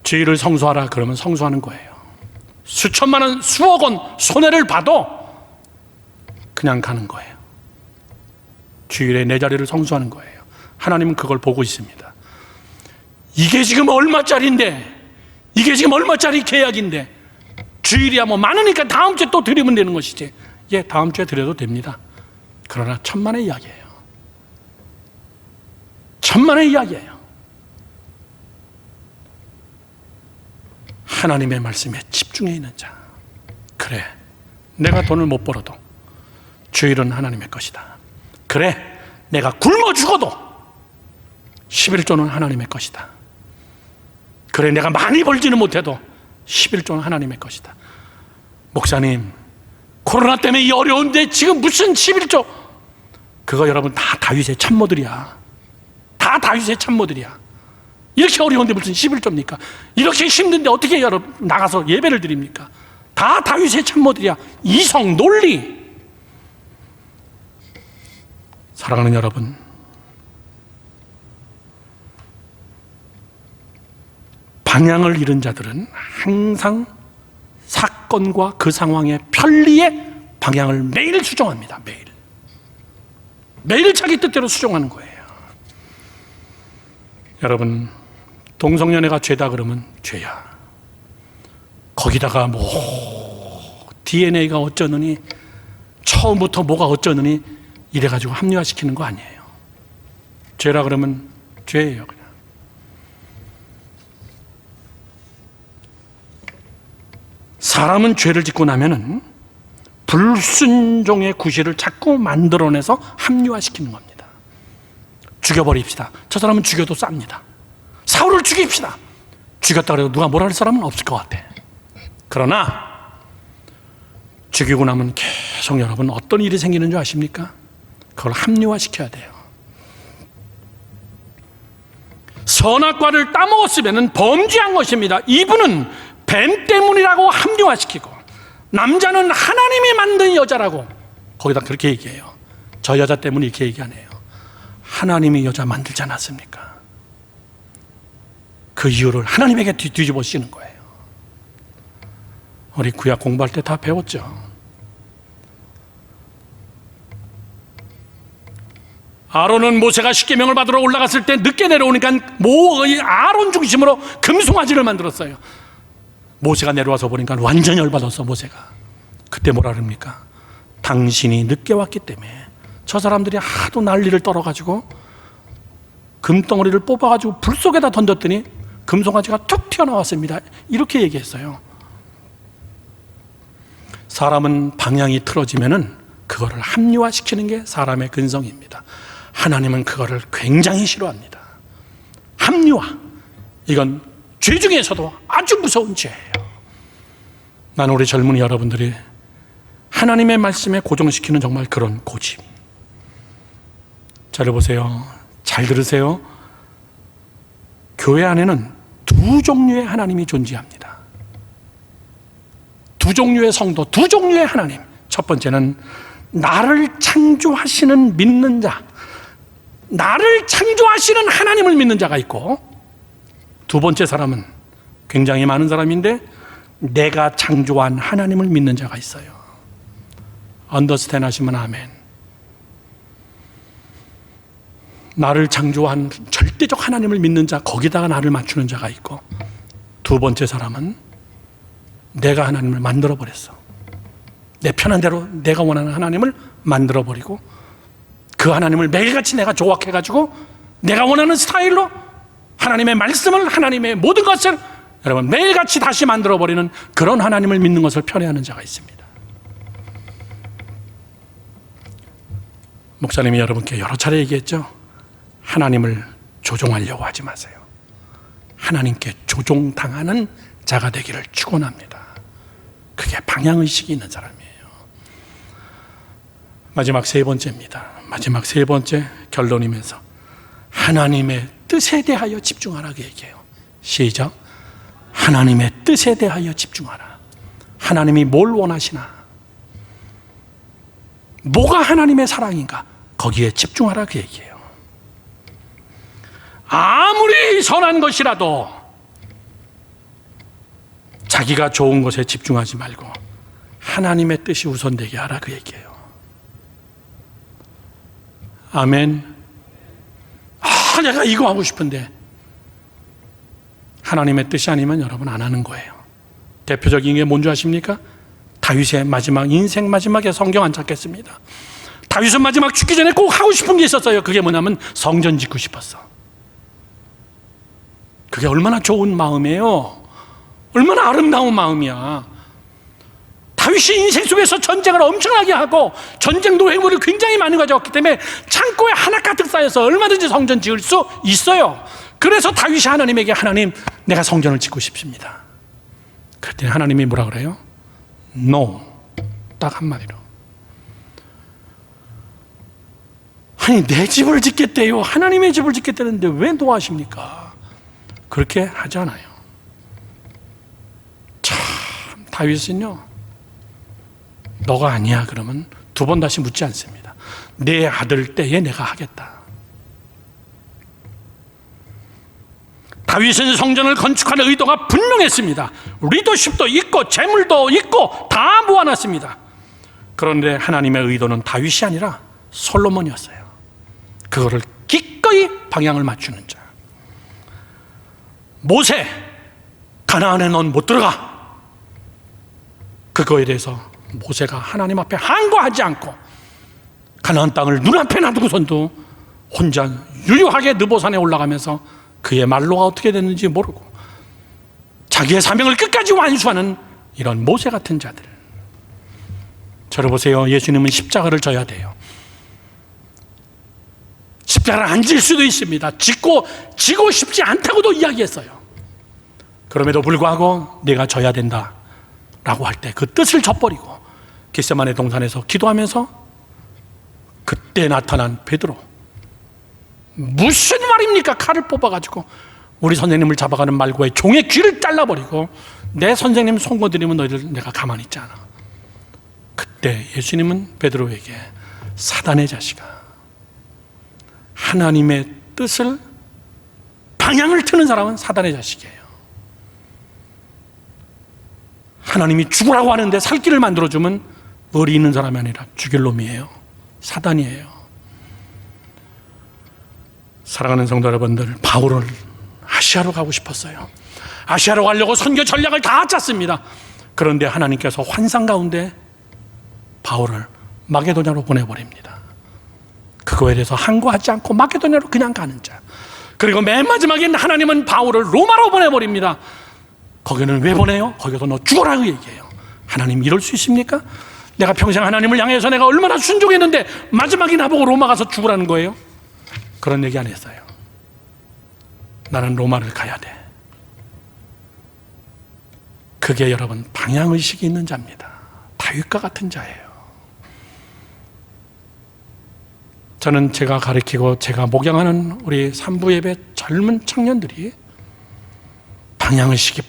죄를 성수하라 그러면 성수하는 거예요. 수천만 원, 수억 원 손해를 봐도 그냥 가는 거예요. 주일에 내 자리를 성수하는 거예요. 하나님은 그걸 보고 있습니다. 이게 지금 얼마짜리인데, 이게 지금 얼마짜리 계약인데, 주일이야 뭐 많으니까 다음 주에 또 드리면 되는 것이지. 예, 다음 주에 드려도 됩니다. 그러나 천만의 이야기예요. 천만의 이야기예요. 하나님의 말씀에 집중해 있는 자. 그래, 내가 돈을 못 벌어도 주일은 하나님의 것이다. 그래, 내가 굶어 죽어도 11조는 하나님의 것이다. 그래, 내가 많이 벌지는 못해도 11조는 하나님의 것이다. 목사님, 코로나 때문에 이 어려운데 지금 무슨 11조? 그거 여러분 다 다윗의 참모들이야. 다 다윗의 참모들이야. 이렇게 어려운데 무슨 11조입니까? 이렇게 힘든데 어떻게 여러분 나가서 예배를 드립니까? 다 다윗의 참모들이야. 이성, 논리. 사랑하는 여러분, 방향을 잃은 자들은 항상 사건과 그 상황의 편리에 방향을 매일 수정합니다. 매일 자기 뜻대로 수정하는 거예요. 여러분, 동성연애가 죄다 그러면 죄야. 거기다가 DNA가 어쩌느니, 처음부터 뭐가 어쩌느니 이래가지고 합리화시키는 거 아니에요. 죄라 그러면 죄예요, 그냥. 사람은 죄를 짓고 나면은 불순종의 구실을 자꾸 만들어내서 합리화시키는 겁니다. 죽여버립시다. 저 사람은 죽여도 쌉니다. 사울을 죽입시다. 죽였다 그래도 누가 뭐라 할 사람은 없을 것 같아. 그러나 죽이고 나면 계속 여러분 어떤 일이 생기는 줄 아십니까? 그걸 합리화시켜야 돼요. 선악과를 따먹었으면 범죄한 것입니다. 이분은 뱀 때문이라고 합리화시키고, 남자는 하나님이 만든 여자라고 거기다 그렇게 얘기해요. 저 여자 때문에 이렇게 얘기 안 해요. 하나님이 여자 만들지 않았습니까? 그 이유를 하나님에게 뒤집어 씌는 거예요. 우리 구약 공부할 때 다 배웠죠. 아론은 모세가 십계명을 받으러 올라갔을 때 늦게 내려오니까 아론 중심으로 금송아지를 만들었어요. 모세가 내려와서 보니까 완전히 열받았어. 모세가 그때 뭐라 그럽니까? 당신이 늦게 왔기 때문에. 저 사람들이 하도 난리를 떨어가지고 금덩어리를 뽑아가지고 불 속에다 던졌더니 금송아지가 툭 튀어나왔습니다. 이렇게 얘기했어요. 사람은 방향이 틀어지면은 그거를 합리화시키는 게 사람의 근성입니다. 하나님은 그거를 굉장히 싫어합니다. 합리화, 이건 죄 중에서도 아주 무서운 죄예요. 나는 우리 젊은이 여러분들이 하나님의 말씀에 고정시키는 정말 그런 고집. 잘 보세요. 잘 들으세요. 교회 안에는 두 종류의 하나님이 존재합니다. 두 종류의 성도, 두 종류의 하나님. 첫 번째는 나를 창조하시는 믿는 자, 나를 창조하시는 하나님을 믿는 자가 있고, 두 번째 사람은 굉장히 많은 사람인데 내가 창조한 하나님을 믿는 자가 있어요. 언더스탠 하시면 아멘. 나를 창조한 절대적 하나님을 믿는 자, 거기다가 나를 맞추는 자가 있고, 두 번째 사람은 내가 하나님을 만들어버렸어. 내 편한 대로 내가 원하는 하나님을 만들어버리고 그 하나님을 매일같이 내가 조각해가지고 내가 원하는 스타일로 하나님의 말씀을, 하나님의 모든 것을 여러분 매일같이 다시 만들어버리는 그런 하나님을 믿는 것을 편애하는 자가 있습니다. 목사님이 여러분께 여러 차례 얘기했죠. 하나님을 조종하려고 하지 마세요. 하나님께 조종당하는 자가 되기를 축원합니다. 그게 방향의식이 있는 사람이에요. 마지막 세 번째입니다. 마지막 세 번째 결론이면서 하나님의 뜻에 대하여 집중하라고 얘기해요. 시작. 하나님의 뜻에 대하여 집중하라. 하나님이 뭘 원하시나? 뭐가 하나님의 사랑인가? 거기에 집중하라고 얘기해요. 아무리 선한 것이라도 자기가 좋은 것에 집중하지 말고 하나님의 뜻이 우선되게 하라 그 얘기예요. 아멘. 내가 이거 하고 싶은데 하나님의 뜻이 아니면 여러분 안 하는 거예요. 대표적인 게 뭔지 아십니까? 다윗의 마지막 인생 마지막에 성경 안 찾겠습니다. 다윗은 마지막 죽기 전에 꼭 하고 싶은 게 있었어요. 그게 뭐냐면 성전 짓고 싶었어. 그게 얼마나 좋은 마음이에요. 얼마나 아름다운 마음이야. 다윗이 인생 속에서 전쟁을 엄청나게 하고 전쟁도 회물을 굉장히 많이 가져왔기 때문에 창고에 하나 가득 쌓여서 얼마든지 성전 지을 수 있어요. 그래서 다윗이 하나님에게 하나님, 내가 성전을 짓고 싶습니다. 그랬더니 하나님이 뭐라 그래요? No. 딱 한마디로. 아니, 내 집을 짓겠대요. 하나님의 집을 짓겠다는데 왜 노하십니까? 그렇게 하지 않아요. 참, 다윗은요, 너가 아니야 그러면 두 번 다시 묻지 않습니다. 내 아들 때에 내가 하겠다. 다윗은 성전을 건축하는 의도가 분명했습니다. 리더십도 있고 재물도 있고 다 모아놨습니다. 그런데 하나님의 의도는 다윗이 아니라 솔로몬이었어요. 그거를 기꺼이 방향을 맞추는 자. 모세, 가나안에 넌 못 들어가. 그거에 대해서 모세가 하나님 앞에 항거하지 않고 가나안 땅을 눈앞에 놔두고선도 혼자 유유하게 느보산에 올라가면서 그의 말로가 어떻게 됐는지 모르고 자기의 사명을 끝까지 완수하는 이런 모세 같은 자들. 저를 보세요. 예수님은 십자가를 져야 돼요. 십자가를 안 질 수도 있습니다. 지고 싶지 않다고도 이야기했어요. 그럼에도 불구하고 내가 져야 된다 라고 할 때 그 뜻을 져버리고 겟세마네 동산에서 기도하면서 그때 나타난 베드로, 무슨 말입니까? 칼을 뽑아가지고 우리 선생님을 잡아가는 말고의 종의 귀를 잘라버리고 내 선생님 송거드리면 너희들 내가 가만히 있지 않아. 그때 예수님은 베드로에게 사단의 자식아, 하나님의 뜻을 방향을 트는 사람은 사단의 자식이에요. 하나님이 죽으라고 하는데 살 길을 만들어주면 의리 있는 사람이 아니라 죽일 놈이에요. 사단이에요. 사랑하는 성도 여러분들, 바울은 아시아로 가고 싶었어요. 아시아로 가려고 선교 전략을 다 짰습니다. 그런데 하나님께서 환상 가운데 바울을 마게도냐로 보내버립니다. 그거에 대해서 항거하지 않고 마게도냐로 그냥 가는 자. 그리고 맨 마지막엔 하나님은 바울을 로마로 보내버립니다. 거기는 왜 보내요? 거기서 너 죽어라 그 얘기예요. 하나님 이럴 수 있습니까? 내가 평생 하나님을 향해서 내가 얼마나 순종했는데 마지막에 나보고 로마 가서 죽으라는 거예요? 그런 얘기 안 했어요. 나는 로마를 가야 돼. 그게 여러분 방향의식이 있는 자입니다. 다윗과 같은 자예요. 저는 제가 가르치고 제가 목양하는 우리 산부 예배 젊은 청년들이 방향의식이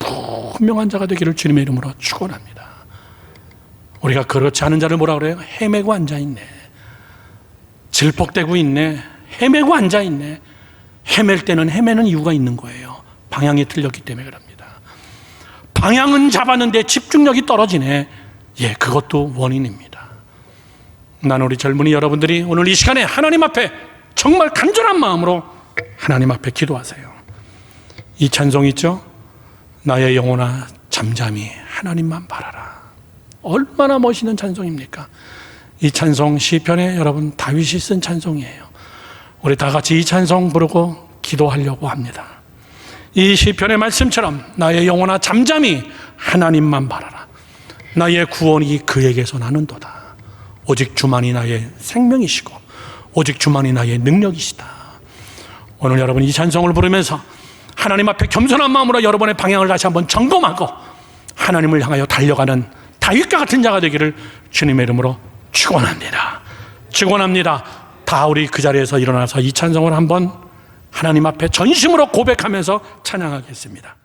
분명한 자가 되기를 주님의 이름으로 축원합니다. 우리가 그렇지 않은 자를 뭐라 그래요? 헤매고 앉아있네, 질퍽대고 있네, 헤매고 앉아있네. 헤맬 때는 헤매는 이유가 있는 거예요. 방향이 틀렸기 때문에 그럽니다. 방향은 잡았는데 집중력이 떨어지네. 예, 그것도 원인입니다. 나는 우리 젊은이 여러분들이 오늘 이 시간에 하나님 앞에 정말 간절한 마음으로 하나님 앞에 기도하세요. 이 찬송 있죠? 나의 영혼아 잠잠히 하나님만 바라라. 얼마나 멋있는 찬송입니까? 이 찬송 시편에 여러분 다윗이 쓴 찬송이에요. 우리 다 같이 이 찬송 부르고 기도하려고 합니다. 이 시편의 말씀처럼 나의 영혼아 잠잠히 하나님만 바라라. 나의 구원이 그에게서 나는도다. 오직 주만이 나의 생명이시고 오직 주만이 나의 능력이시다. 오늘 여러분 이 찬송을 부르면서 하나님 앞에 겸손한 마음으로 여러분의 방향을 다시 한번 점검하고 하나님을 향하여 달려가는 다윗과 같은 자가 되기를 주님의 이름으로 축원합니다. 축원합니다. 다 우리 그 자리에서 일어나서 이 찬송을 한번 하나님 앞에 전심으로 고백하면서 찬양하겠습니다.